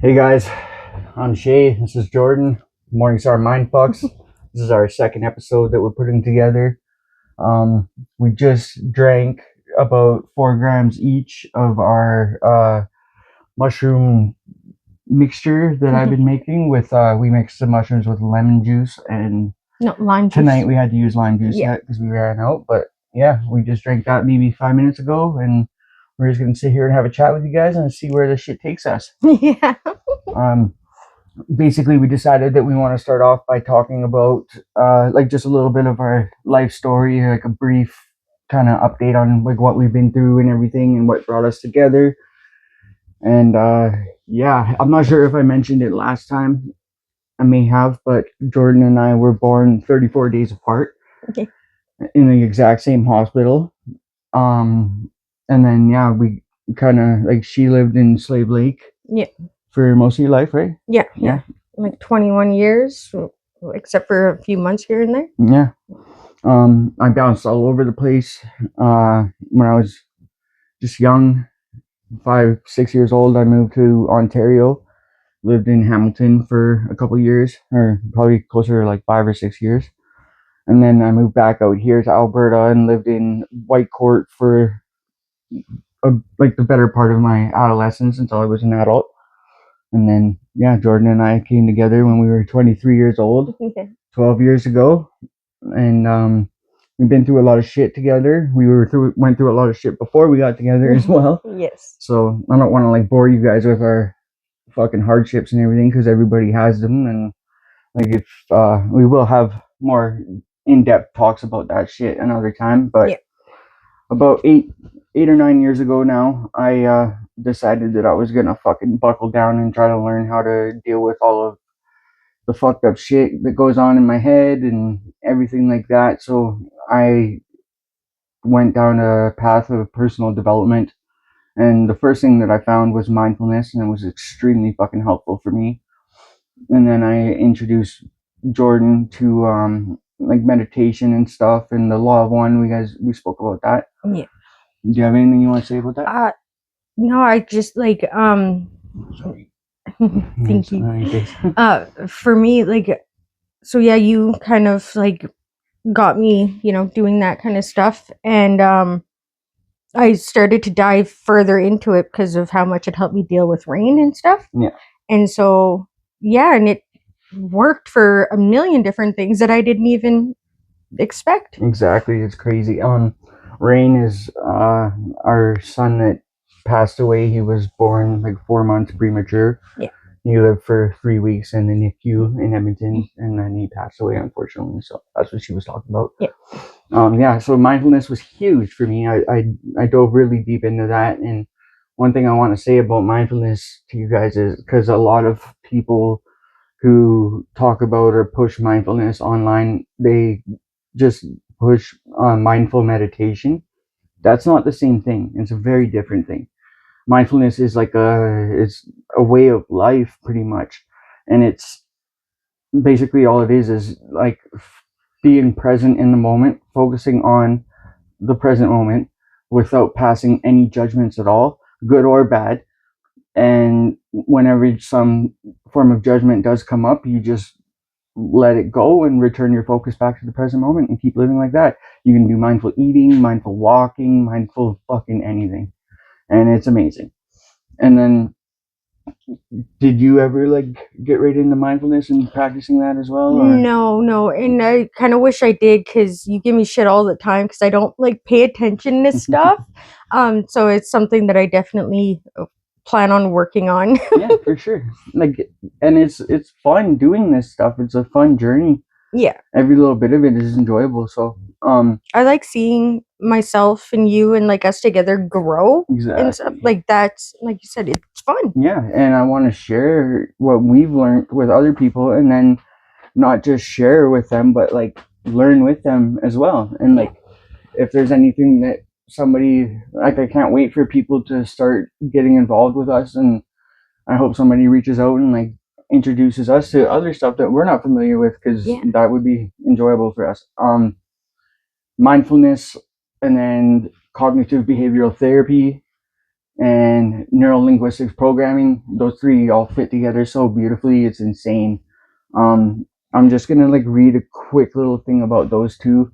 Hey guys, I'm Shae. This is Jordan. MorningStar MindFux. This is our second episode that we're putting together. We just drank about 4 grams each of our mushroom mixture that I've been making with. We mixed the mushrooms with lemon juice, and No, lime juice. tonight we had to use lime juice Yeah. because we ran out. But yeah, we just drank that maybe 5 minutes ago, and we're just gonna sit here and have a chat with you guys and see where this shit takes us. Yeah. Basically, we decided that we want to start off by talking about like just a little bit of our life story, like a brief kind of update on like what we've been through and everything and what brought us together. And yeah, I'm not sure if I mentioned it last time. I may have, but Jordan and I were born 34 days apart. Okay. In the exact same hospital. And then yeah, we kind of like she lived in Slave Lake. Yeah. For most of your life, right? Yeah. Like 21 years, except for a few months here and there. Yeah. I bounced all over the place. When I was just young, 5, 6 years old, I moved to Ontario. Lived in Hamilton for a couple of years, or probably closer to like 5 or 6 years. And then I moved back out here to Alberta and lived in Whitecourt for like the better part of my adolescence until I was an adult. And then, yeah, Jordan and I came together when we were 23 years old, 12 years ago. And we've been through a lot of shit together. Went through a lot of shit before we got together as well. Yes. So I don't want to like bore you guys with our fucking hardships and everything because everybody has them. And like if we will have more in-depth talks about that shit another time. But about 8 or 9 years ago now, I decided that I was gonna fucking buckle down and try to learn how to deal with all of the fucked up shit that goes on in my head and everything like that. So I went down a path of personal development, and the first thing that I found was mindfulness, and it was extremely fucking helpful for me. And then I introduced Jordan to like meditation and stuff and the law of one. We spoke about that. Yeah. Do you have anything you want to say about that? No, I just like Sorry. thank you. For me, like, so yeah, you kind of like got me, doing that kind of stuff, and I started to dive further into it because of how much it helped me deal with rain and stuff. Yeah. And so yeah, and it worked for a million different things that I didn't even expect. Exactly, it's crazy. Rain is our son that passed away. He was born like 4 months premature. Yeah. He lived for 3 weeks in the NICU in Edmonton, and then he passed away, unfortunately. So that's what she was talking about. Yeah. Yeah. So mindfulness was huge for me. I dove really deep into that, and one thing I want to say about mindfulness to you guys is because a lot of people who talk about or push mindfulness online, they just push mindful meditation. That's not the same thing. It's a very different thing. Mindfulness is like it's a way of life pretty much, and it's basically all it is like being present in the moment, focusing on the present moment without passing any judgments at all, good or bad. And whenever some form of judgment does come up, you just let it go and return your focus back to the present moment and keep living like that. You can do mindful eating, mindful walking, mindful fucking anything. And it's amazing. And then did you ever like get right into mindfulness and practicing that as well? Or? No, and I kind of wish I did because you give me shit all the time because I don't like pay attention to stuff. So it's something that I definitely plan on working on. Yeah, for sure. Like, and it's fun doing this stuff. It's a fun journey. Yeah, every little bit of it is enjoyable. So I like seeing myself and you and like us together grow. Exactly. And stuff. Like that's, like you said, it's fun. Yeah, and I want to share what we've learned with other people, and then not just share with them, but like learn with them as well. And like if there's anything that somebody like, I can't wait for people to start getting involved with us, and I hope somebody reaches out and like introduces us to other stuff that we're not familiar with, because that would be enjoyable for us. Mindfulness, and then cognitive behavioral therapy, and neuro-linguistics programming. Those three all fit together so beautifully. It's insane. I'm just gonna like read a quick little thing about those two.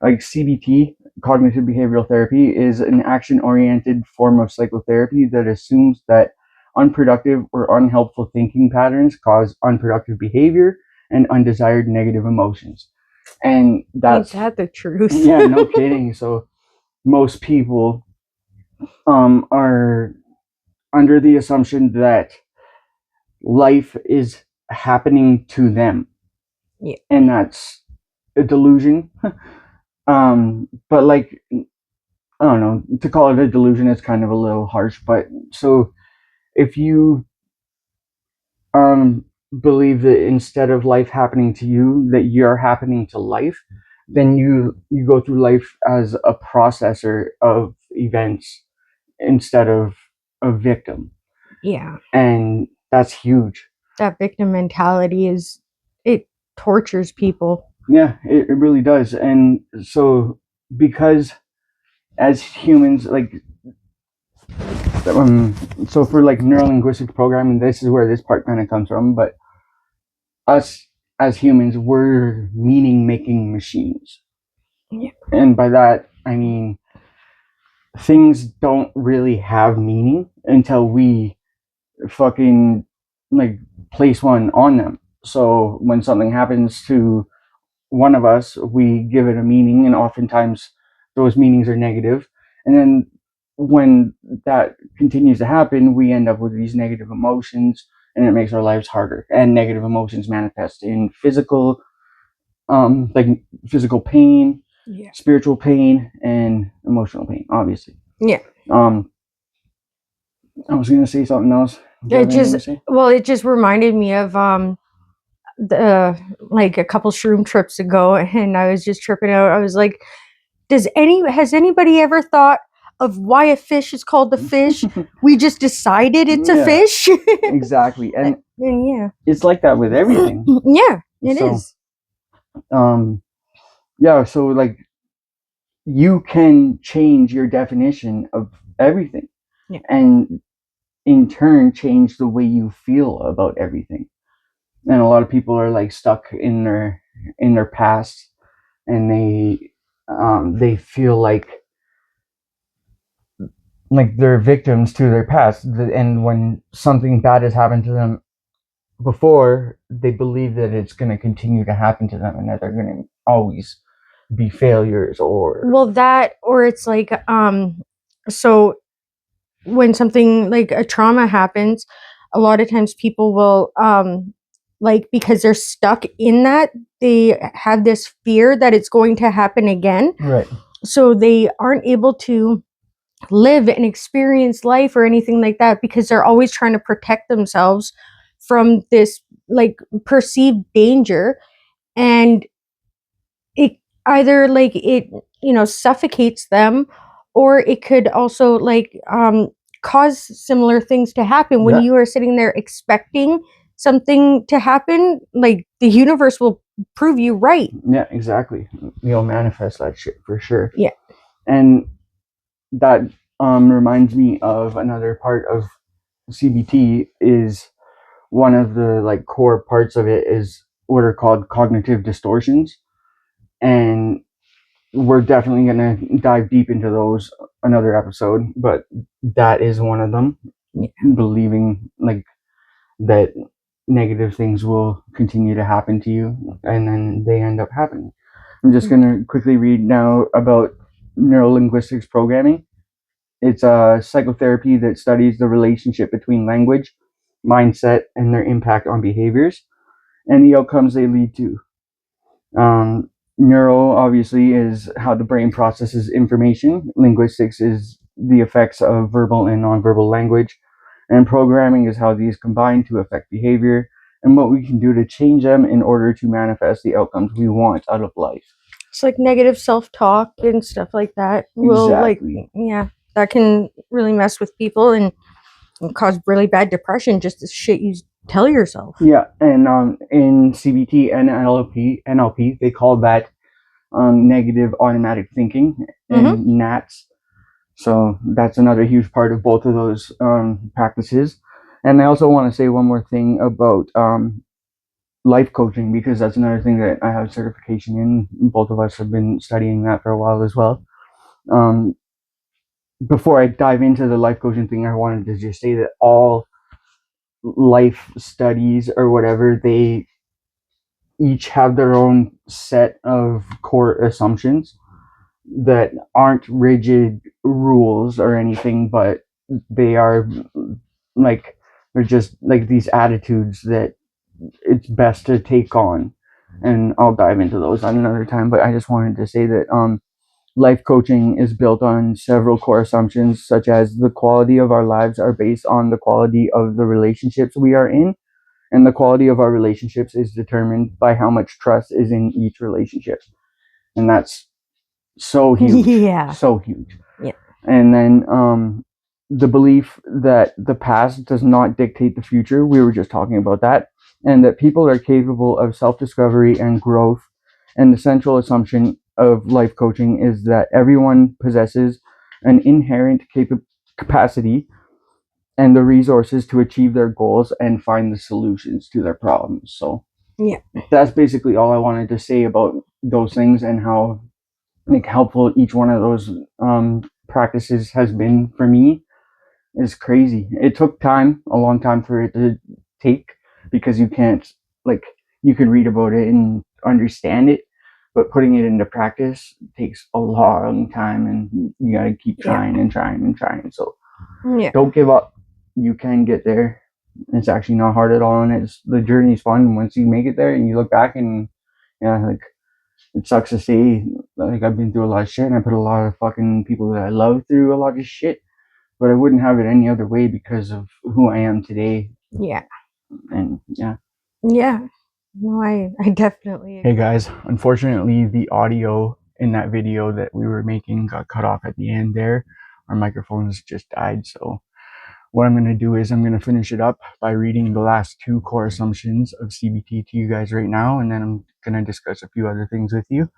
Like CBT, Cognitive Behavioural Therapy, is an action-oriented form of psychotherapy that assumes that unproductive or unhelpful thinking patterns cause unproductive behavior and undesired negative emotions. And that's Ain't that the truth? Yeah, no kidding. So most people are under the assumption that life is happening to them. Yeah. And that's a delusion. But like, I don't know, to call it a delusion is kind of a little harsh, but so if you believe that instead of life happening to you, that you're happening to life, then you go through life as a processor of events instead of a victim. Yeah. And that's huge. That victim mentality it tortures people. Yeah, it really does. And so because as humans, like, so for like neurolinguistic programming, this is where this part kind of comes from, but us as humans, we're meaning making machines. Yeah. And by that, I mean, things don't really have meaning until we fucking like place one on them. So when something happens to one of us, we give it a meaning, and oftentimes those meanings are negative. And then when that continues to happen, we end up with these negative emotions, and it makes our lives harder. And negative emotions manifest in physical, like physical pain, Yeah. spiritual pain, and emotional pain, obviously. Yeah. I was gonna say something else. It just reminded me of the like a couple shroom trips ago, and I was just tripping out. I was like, has anybody ever thought of why a fish is called the fish? We just decided it's a fish. Exactly. And yeah, it's like that with everything. Yeah, it is. Yeah, so like you can change your definition of everything. Yeah. And in turn change the way you feel about everything. And a lot of people are like stuck in their past, and they feel like they're victims to their past. And when something bad has happened to them before, they believe that it's going to continue to happen to them, and that they're going to always be failures. Or it's like so when something like a trauma happens, a lot of times people will like, because they're stuck in that, they have this fear that it's going to happen again. Right. So they aren't able to live and experience life or anything like that, because they're always trying to protect themselves from this like perceived danger. And it either like it suffocates them, or it could also like cause similar things to happen when you are sitting there expecting something to happen. Like the universe will prove you right. Yeah, exactly. You'll manifest that shit for sure. Yeah. And that reminds me of another part of CBT. Is one of the like core parts of it is what are called cognitive distortions, and we're definitely going to dive deep into those another episode, but that is one of them. Yeah. Believing like that negative things will continue to happen to you, and then they end up happening. I'm just going to quickly read now about neurolinguistics programming. It's a psychotherapy that studies the relationship between language, mindset, and their impact on behaviors and the outcomes they lead to. Neuro, obviously, is how the brain processes information. Linguistics is the effects of verbal and nonverbal language. And programming is how these combine to affect behavior and what we can do to change them in order to manifest the outcomes we want out of life. It's like negative self-talk and stuff like that. Exactly. That can really mess with people and cause really bad depression, just the shit you tell yourself. Yeah, and in CBT and NLP, they call that negative automatic thinking, and NATS. So that's another huge part of both of those practices. And I also want to say one more thing about life coaching, because that's another thing that I have certification in. Both of us have been studying that for a while as well. Um, Before I dive into the life coaching thing, I wanted to just say that all life studies or whatever, they each have their own set of core assumptions that aren't rigid rules or anything, but they are like, they're just like these attitudes that it's best to take on. And I'll dive into those at another time, but I just wanted to say that life coaching is built on several core assumptions, such as the quality of our lives are based on the quality of the relationships we are in, and the quality of our relationships is determined by how much trust is in each relationship. And that's so huge. Yeah. So huge. Yeah. And then the belief that the past does not dictate the future. We were just talking about that. And that people are capable of self-discovery and growth. And the central assumption of life coaching is that everyone possesses an inherent capacity and the resources to achieve their goals and find the solutions to their problems. So Yeah. that's basically all I wanted to say about those things, and how like helpful each one of those practices has been for me. Is crazy. It took time, a long time for it to take, because you can't, like, you can read about it and understand it, but putting it into practice takes a long time, and you gotta keep trying and trying and trying. So don't give up. You can get there. It's actually not hard at all, and it's the journey's fun once you make it there and you look back. And yeah, like, it sucks to say, like, I've been through a lot of shit, and I put a lot of fucking people that I love through a lot of shit, but I wouldn't have it any other way because of who I am today. Yeah. And yeah. Yeah. No, I definitely agree. Hey guys, unfortunately the audio in that video that we were making got cut off at the end there. Our microphones just died, so what I'm going to do is I'm going to finish it up by reading the last two core assumptions of CBT to you guys right now, and then I'm going to discuss a few other things with you.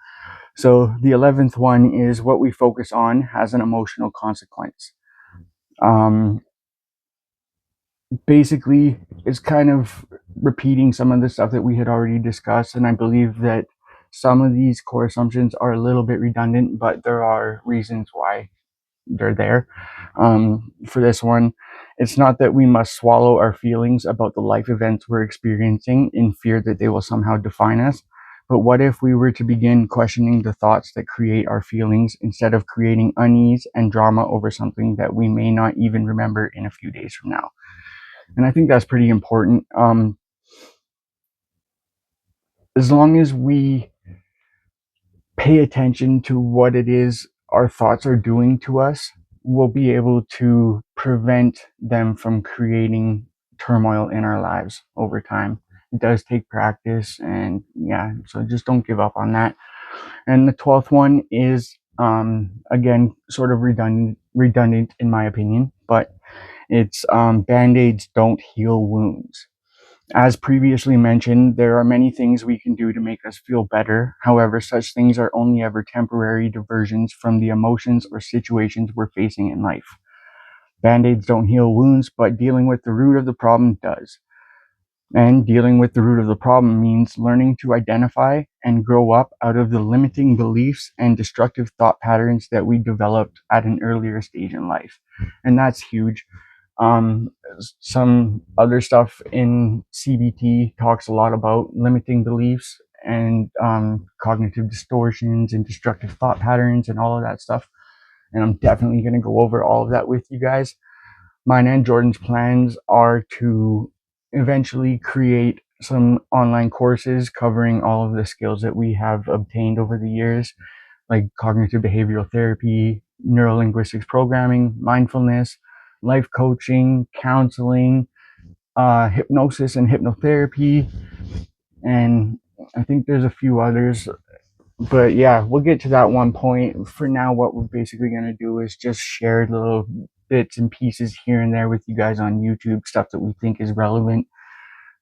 So the 11th one is, what we focus on has an emotional consequence. Basically, it's kind of repeating some of the stuff that we had already discussed, and I believe that some of these core assumptions are a little bit redundant, but there are reasons why they're there. For this one, it's not that we must swallow our feelings about the life events we're experiencing in fear that they will somehow define us. But what if we were to begin questioning the thoughts that create our feelings, instead of creating unease and drama over something that we may not even remember in a few days from now? And I think that's pretty important. As long as we pay attention to what it is our thoughts are doing to us, we'll be able to prevent them from creating turmoil in our lives over time. It does take practice, and yeah, so just don't give up on that. And the 12th one is, again, sort of redundant in my opinion, but it's band-aids don't heal wounds. As previously mentioned, there are many things we can do to make us feel better. However, such things are only ever temporary diversions from the emotions or situations we're facing in life. Band-aids don't heal wounds, but dealing with the root of the problem does. And dealing with the root of the problem means learning to identify and grow up out of the limiting beliefs and destructive thought patterns that we developed at an earlier stage in life. And that's huge. Um, some other stuff in CBT talks a lot about limiting beliefs and cognitive distortions and destructive thought patterns and all of that stuff. And I'm definitely going to go over all of that with you guys. Mine and Jordan's plans are to eventually create some online courses covering all of the skills that we have obtained over the years, like cognitive behavioral therapy, neurolinguistics programming, mindfulness, life coaching, counseling, hypnosis and hypnotherapy, and I think there's a few others. But yeah, we'll get to that one point. For now, what we're basically going to do is just share little bits and pieces here and there with you guys on YouTube, stuff that we think is relevant.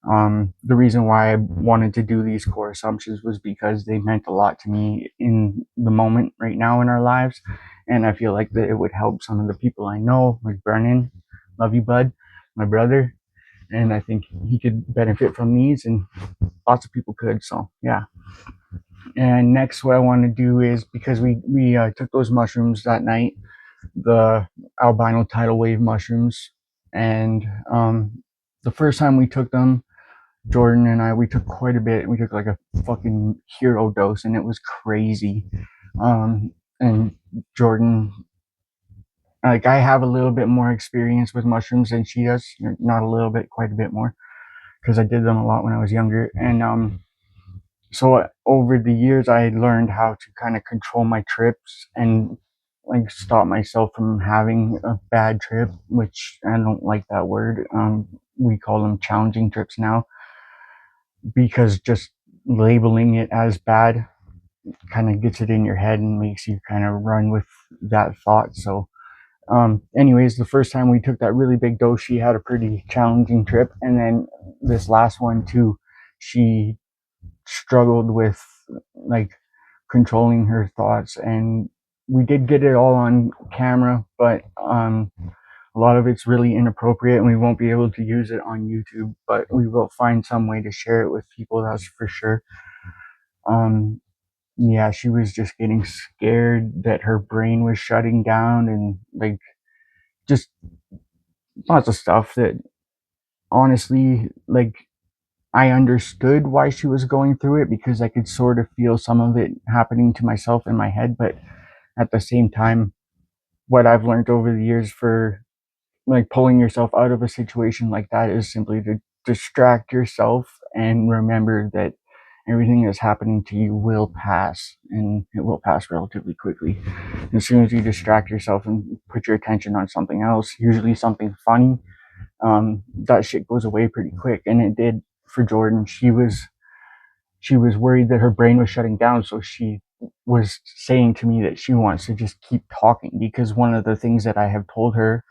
The reason why I wanted to do these core assumptions was because they meant a lot to me in the moment right now in our lives. and I feel like that it would help some of the people I know, like Brennan, love you bud, my brother, and I think he could benefit from these, and lots of people could. So yeah. And next, what I want to do is, because we took those mushrooms that night, the albino tidal wave mushrooms, and the first time we took them, Jordan and I, we took quite a bit. We took like a fucking hero dose, and it was crazy. And Jordan, like, I have a little bit more experience with mushrooms than she does. Not a little bit, quite a bit more, because I did them a lot when I was younger. And so over the years, I learned how to kind of control my trips and like stop myself from having a bad trip, which I don't like that word. We call them challenging trips now, because just labeling it as bad kind of gets it in your head and makes you kind of run with that thought. So anyways, the first time we took that really big dose, she had a pretty challenging trip, and then this last one too, she struggled with like controlling her thoughts, and we did get it all on camera, but a lot of it's really inappropriate and we won't be able to use it on YouTube, but we will find some way to share it with people, that's for sure. Yeah, she was just getting scared that her brain was shutting down, and like just lots of stuff that honestly, like, I understood why she was going through it, because I could sort of feel some of it happening to myself in my head. But at the same time, what I've learned over the years for like pulling yourself out of a situation like that is simply to distract yourself and remember that everything that's happening to you will pass, and it will pass relatively quickly. As soon as you distract yourself and put your attention on something else, usually something funny, that shit goes away pretty quick. And it did for Jordan. She was worried that her brain was shutting down, so she was saying to me that she wants to just keep talking, because one of the things that I have told her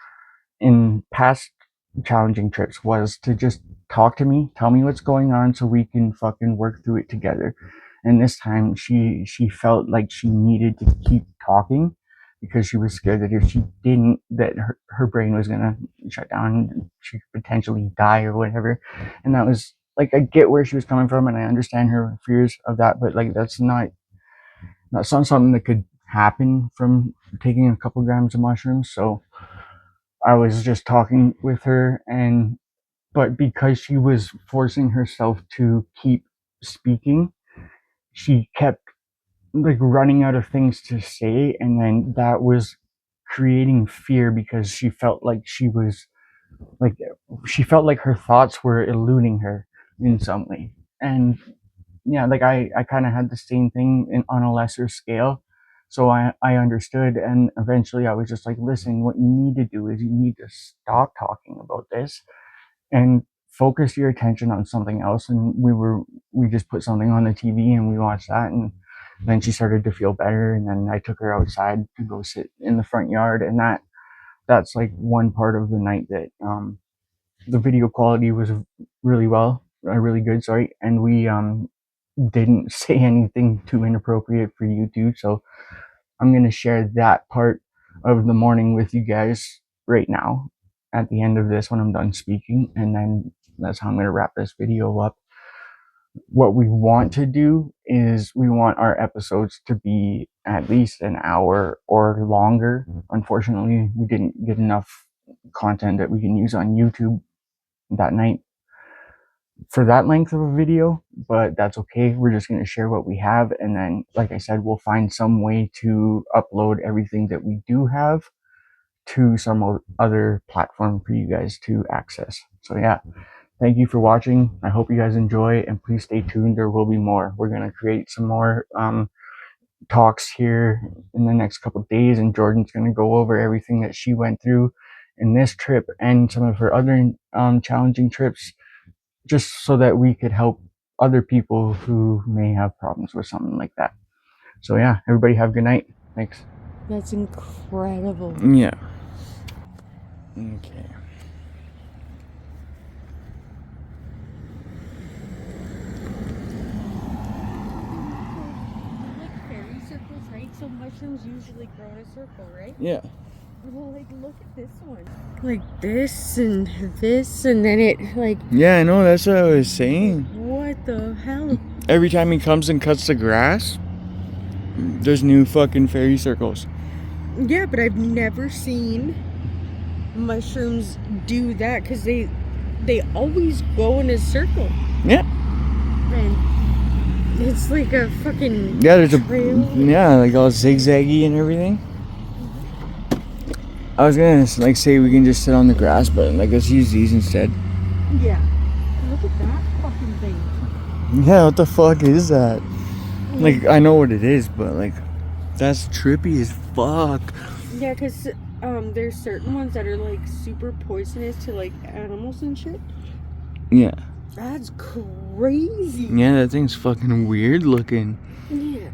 in past challenging trips was to just talk to me, tell me what's going on so we can fucking work through it together. And this time she felt like she needed to keep talking, because she was scared that if she didn't, that her brain was gonna shut down and she could potentially die or whatever. And that was like, I get where she was coming from and I understand her fears of that, but like that's not something that could happen from taking a couple grams of mushrooms. So I was just talking with her, and but because she was forcing herself to keep speaking, she kept like running out of things to say, and then that was creating fear, because like she felt like her thoughts were eluding her in some way. And yeah, like I kind of had the same thing on a lesser scale. So I understood, and eventually I was just like, listen, what you need to do is you need to stop talking about this and focus your attention on something else. And we just put something on the TV and we watched that, and then she started to feel better, and then I took her outside to go sit in the front yard, and that's like one part of the night that the video quality was really good, sorry, and we didn't say anything too inappropriate for YouTube. So I'm going to share that part of the morning with you guys right now at the end of this when I'm done speaking, and then that's how I'm going to wrap this video up. What we want to do is we want our episodes to be at least an hour or longer. Unfortunately, we didn't get enough content that we can use on YouTube that night for that length of a video, but that's okay. We're just going to share what we have, and then, like I said, we'll find some way to upload everything that we do have to some other platform for you guys to access. So yeah, thank you for watching. I hope you guys enjoy, and please stay tuned. There will be more. We're going to create some more talks here in the next couple of days, and Jordan's going to go over everything that she went through in this trip and some of her other challenging trips, just so that we could help other people who may have problems with something like that. So yeah, everybody have a good night. Thanks. That's incredible. Yeah. Okay. Like fairy circles, right? So mushrooms usually grow in a circle, right? Yeah. Well, like, look at this one. Like this, and then it, like... Yeah, I know, that's what I was saying. What the hell? Every time he comes and cuts the grass, there's new fucking fairy circles. Yeah, but I've never seen mushrooms do that, because they always go in a circle. Yeah. And it's like a fucking there's trail. like all zigzaggy and everything. I was gonna like say we can just sit on the grass, but like let's use these instead. Yeah. Look at that fucking thing. Yeah, what the fuck is that? Like I know what it is, but like that's trippy as fuck. Yeah, because there's certain ones that are like super poisonous to like animals and shit. Yeah. That's crazy. Yeah, that thing's fucking weird looking. Yeah.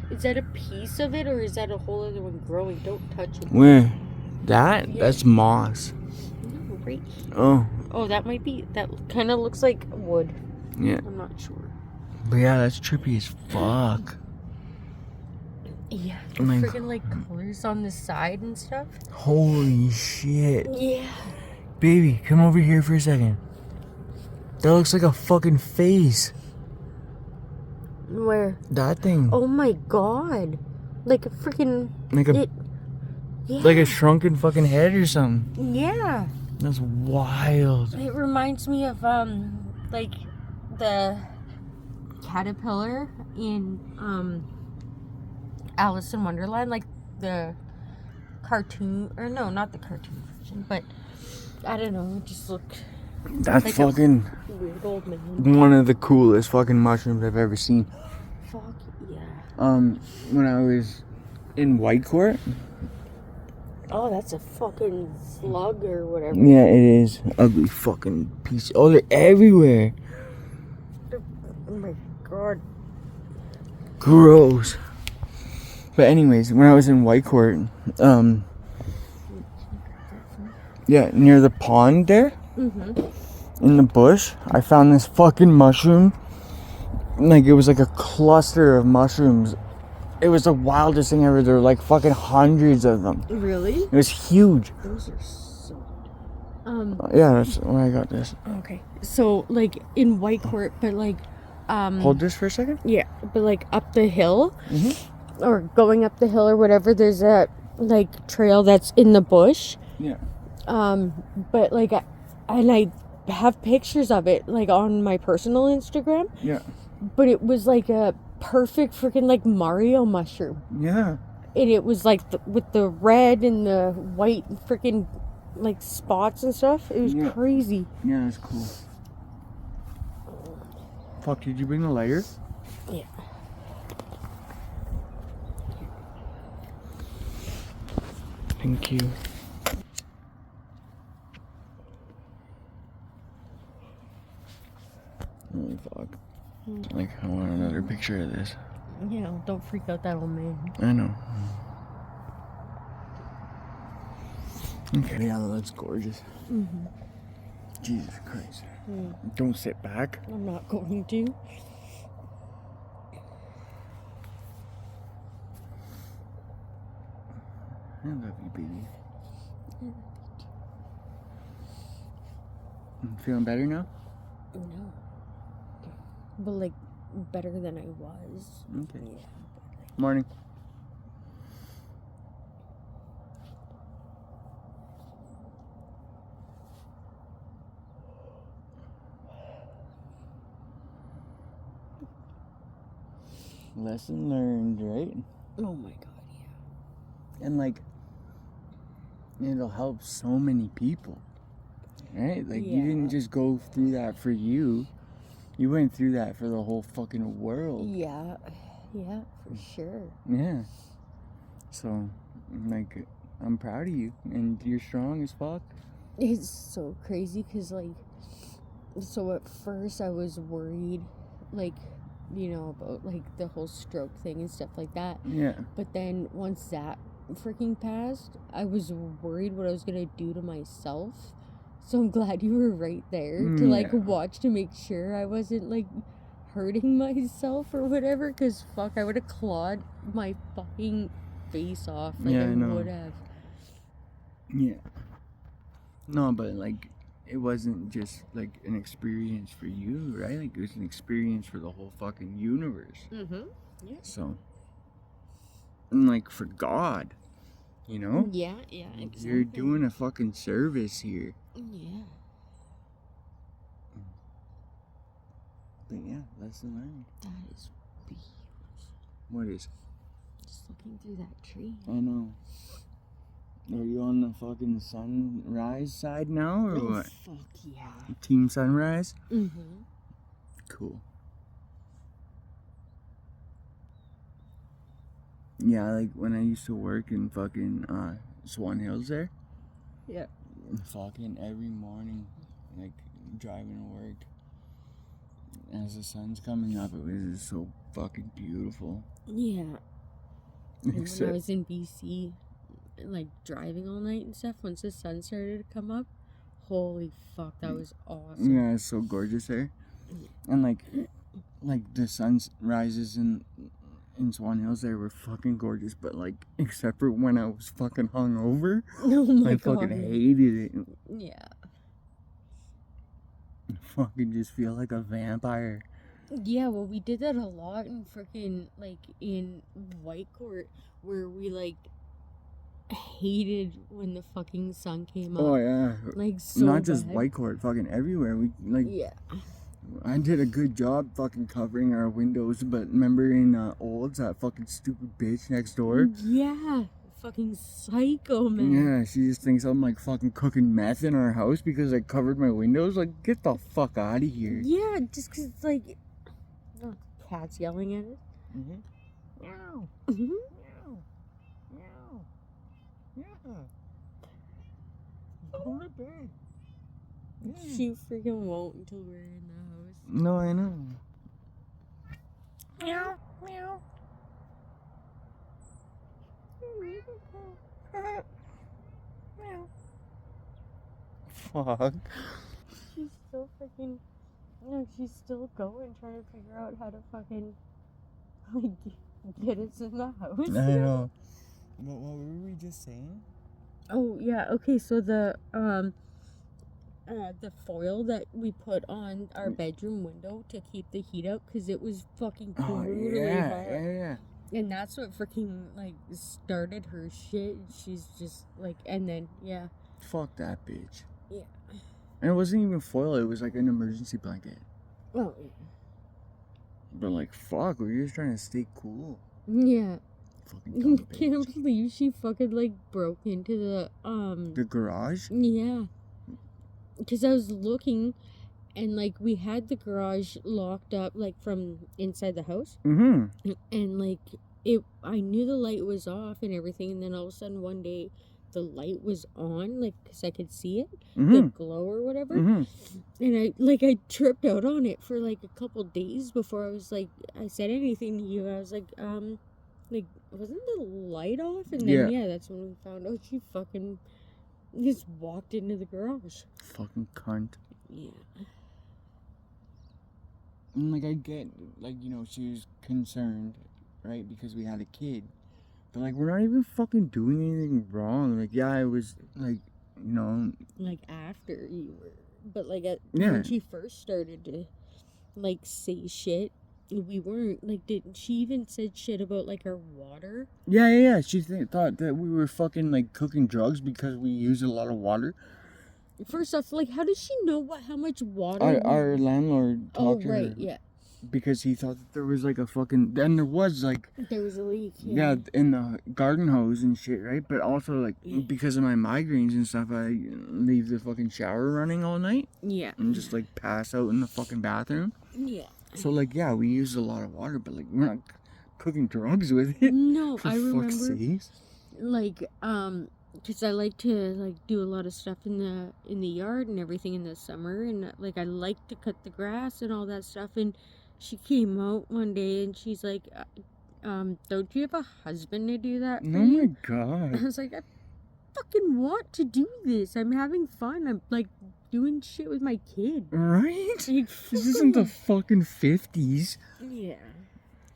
Is that a piece of it, or is that a whole other one growing? Don't touch it. Where? That? Yeah. That's moss. No, right here. Oh. Oh, that might be. That kind of looks like wood. Yeah. I'm not sure. But yeah, that's trippy as fuck. Yeah. The freaking like colors on the side and stuff. Holy shit. Yeah. Baby, come over here for a second. That looks like a fucking face. Where? That thing. Oh my god. Like a freaking... Yeah. Like a shrunken fucking head or something. Yeah. That's wild. It reminds me of, like, the caterpillar in, Alice in Wonderland. Like, the cartoon... Or no, not the cartoon version. But, I don't know. It just looked... That's like fucking weird old man. one of the coolest fucking mushrooms I've ever seen. Fuck yeah. When I was in Whitecourt. Oh, that's a fucking slug or whatever. Yeah, it is. Ugly fucking piece. Oh, they're everywhere. Oh my god. Gross. But anyways, when I was in Whitecourt, yeah, near the pond there. In the bush, I found this fucking mushroom. Like, it was like a cluster of mushrooms. It was the wildest thing ever. There were like fucking hundreds of them. Really? It was huge. Those are so... Yeah, that's why I got this. Okay. So, like, in Whitecourt, but like... Hold this for a second? Yeah, but like up the hill, or going up the hill or whatever, there's a, like, trail that's in the bush. Yeah. But like... And I have pictures of it, like, on my personal Instagram. Yeah. But it was like a perfect freaking, like, Mario mushroom. Yeah. And it was like with the red and the white freaking, like, spots and stuff. It was crazy. Yeah, that's cool. Fuck, did you bring the lighter? Yeah. Thank you. Oh, fuck. Like, I want another picture of this. Yeah, don't freak out that old man. I know. Okay, yeah, that's gorgeous. Jesus Christ. Don't sit back. I'm not going to. I love you, baby. Feeling better now? No. But, like, better than I was. Okay. Yeah. Morning. Lesson learned, right? Oh my god, yeah. And like, it'll help so many people, right? Like, you didn't just go through that for you. You went through that for the whole fucking world. Yeah, yeah, for sure. Yeah. So, like, I'm proud of you, and you're strong as fuck. It's so crazy, because, like, so at first I was worried, like, you know, about, like, the whole stroke thing and stuff like that. Yeah. But then once that freaking passed, I was worried what I was gonna do to myself. So I'm glad you were right there to, like, watch to make sure I wasn't, like, hurting myself or whatever, because fuck, I would have clawed my fucking face off. Like, Yeah, I I know. would have. Yeah. No, but like, it wasn't just like an experience for you, right? Like, it was an experience for the whole fucking universe. Mm-hmm. Yeah. So, and like for God, you know? Yeah, exactly. You're doing a fucking service here. Yeah. But yeah, lesson learned. That is beautiful. What is? Just looking through that tree. I know. Are you on the fucking sunrise side now, or what? Fuck yeah. Team Sunrise? Mm-hmm. Cool. Yeah, like when I used to work in fucking Swan Hills there. Yeah. Fucking every morning, like driving to work, as the sun's coming up, it was just so fucking beautiful. Yeah. And when I was in BC, like driving all night and stuff, once the sun started to come up, holy fuck, that was awesome. Yeah, it's so gorgeous there. And like the sunrises in Swan Hills there were fucking gorgeous, but like, except for when I was fucking hungover, Oh my God. I fucking hated it. Yeah. I fucking just feel like a vampire. Yeah, well, we did that a lot in freaking, like, in White Court, where we, like, hated when the fucking sun came up. Oh, yeah. Like, so not just bad. White Court, fucking everywhere. We, like, Yeah. I did a good job fucking covering our windows, but remember in Olds, that fucking stupid bitch next door? Yeah. Fucking psycho, man. Yeah, she just thinks I'm like fucking cooking meth in our house because I covered my windows. Like, get the fuck out of here. Yeah, just because it's like, oh, cats yelling at us. Mm-hmm. Meow. Mm-hmm. Meow. Meow. Yeah. Go to bed. Yeah. She freaking won't until we're in the house. No, I know. Meow. Meow. Meow. Fuck. She's still freaking. No, she's still going, trying to figure out how to fucking, like, get us in the house. I know. What were we just saying? Oh, yeah, okay, so the foil that we put on our bedroom window to keep the heat out, because it was fucking brutally hot. Yeah. And that's what freaking, like, started her shit. She's just, like, and then, yeah. Fuck that bitch. Yeah. And it wasn't even foil, it was like an emergency blanket. Oh, yeah. But like, fuck, we were just trying to stay cool. Yeah. Fucking dumb bitch. Can't believe she fucking, like, broke into The garage? Yeah. Because I was looking, and, like, we had the garage locked up, like, from inside the house. Mm-hmm. And, like, I knew the light was off and everything, and then all of a sudden one day the light was on, like, because I could see it, the glow or whatever. Mm-hmm. And I tripped out on it for, like, a couple days before I was, like, I said anything to you. I was like, wasn't the light off? And then, yeah, that's when we found out she fucking just walked into the garage. Fucking cunt. Yeah. And like, I get, like, you know, she was concerned, right, because we had a kid. But like, we're not even fucking doing anything wrong. Like, yeah, I was, like, you know, Like, after you were. But, like, Yeah. when she first started to, like, say shit, we weren't. Like, she even said shit about, like, our water. Yeah. She thought that we were fucking, like, cooking drugs because we use a lot of water. First off, like, how does she know how much water? Our landlord talked to her. Oh, right, yeah. Because he thought that there was, like, a fucking... Then there was, like... There was a leak, Yeah, in the garden hose and shit, right? But also, like, because of my migraines and stuff, I leave the fucking shower running all night. Yeah. And just, like, pass out in the fucking bathroom. Yeah. So, like, yeah, we use a lot of water, but, like, we're not cooking drugs with it. No, For I remember, fuck's sakes. like, because I like to, like, do a lot of stuff in the yard and everything in the summer, and, like, I like to cut the grass and all that stuff, and she came out one day and she's like, don't you have a husband to do that for Oh you? my god. I was like, I fucking want to do this. I'm having fun. I'm, like, doing shit with my kid. Right? Like, This isn't the fucking 50s. Yeah.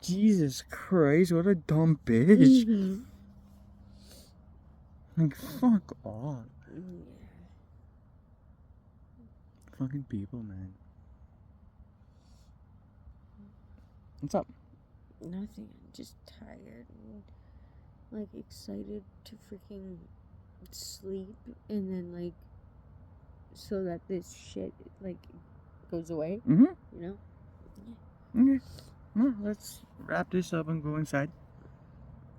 Jesus Christ, what a dumb bitch. Mm-hmm. Like, fuck off. Yeah. Fucking people, man. What's up? Nothing. I'm just tired and like excited to freaking sleep, and then like so that this shit like goes away. Mm-hmm. You know. Okay. Well, let's wrap this up and go inside.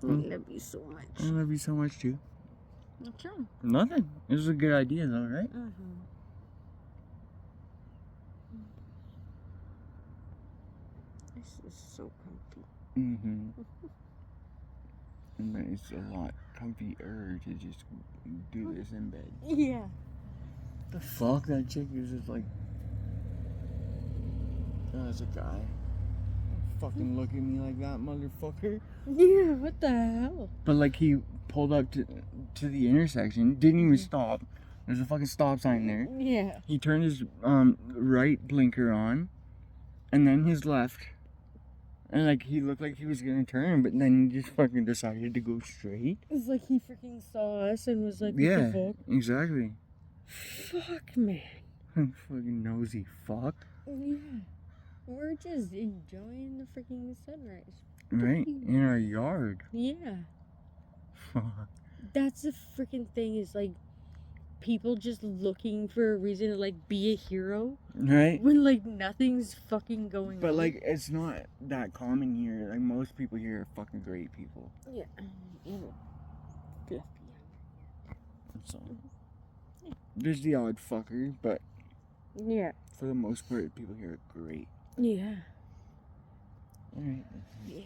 I love you so much. I love you so much too. What's wrong? Nothing. This is a good idea though, right? This is so comfy. Mm-hmm. And then it's a lot comfier to just do this in bed. Yeah. The fuck? That chick is just like... Oh, that's a guy. Fucking look at me like that, motherfucker. Yeah, what the hell? But like he pulled up to the intersection, didn't even stop. There's a fucking stop sign there. Yeah. He turned his right blinker on, and then his left. And like he looked like he was gonna turn, but then he just fucking decided to go straight. It's like he freaking saw us and was like, what Yeah, the fuck? exactly. Fuck, man. Fucking nosy fuck. Yeah. We're just enjoying the freaking sunrise. Right? In our yard. Yeah. Fuck. That's the freaking thing, is like people just looking for a reason to like be a hero Right? when like nothing's fucking going on. But like it's not that common here. Like most people here are fucking great people. Yeah. So there's the odd fucker, but Yeah. for the most part people here are great. Yeah. Alright. Yeah.